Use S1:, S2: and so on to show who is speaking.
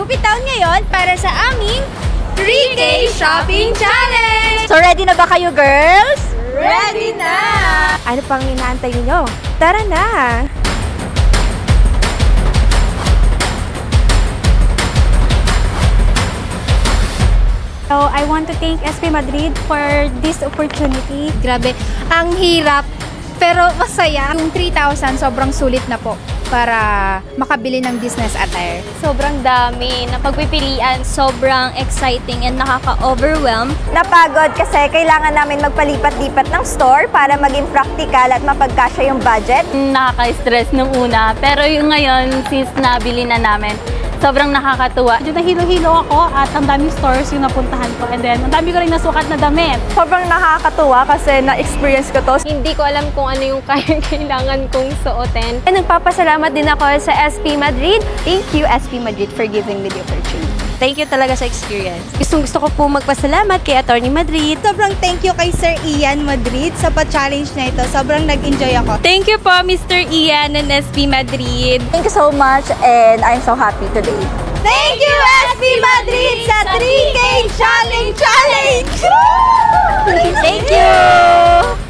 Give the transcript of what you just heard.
S1: UP Town ngayon para sa aming 3K Shopping Challenge!
S2: So ready na ba kayo, girls?
S1: Ready na!
S2: Ano pang inaantay niyo? Tara na!
S3: So, I want to thank SP Madrid for this opportunity.
S1: Grabe, ang hirap pero masaya. Yung 3,000 sobrang sulit na po para makabili ng business attire.
S4: Sobrang dami na pagpipilian, sobrang exciting and nakaka-overwhelm.
S2: Napagod kasi kailangan namin magpalipat-lipat ng store para maging practical at mapagkasya yung budget.
S4: Nakaka-stress nung una, pero yung ngayon, since nabili na namin, sobrang nakakatuwa.
S3: Medyo nahilo-hilo ako at ang daming stores yung napuntahan ko. And then, ang dami ko rin nasukat na damit.
S2: Sobrang nakakatuwa kasi na-experience ko to.
S4: Hindi ko alam kung ano yung kailangan kong suotin.
S2: And nagpapasalamat din ako sa SP Madrid. Thank you, SP Madrid, for giving me the opportunity. Thank you talaga sa experience. Gusto ko po magpasalamat kay Attorney Madrid.
S1: Sobrang thank you kay Sir Ian Madrid sa pa-challenge na ito. Sobrang nag-enjoy ako.
S4: Thank you po, Mr. Ian and SP Madrid.
S2: Thank you so much and I'm so happy today.
S1: Thank you, SP Madrid, sa 3K Shopping Challenge!
S2: Thank you!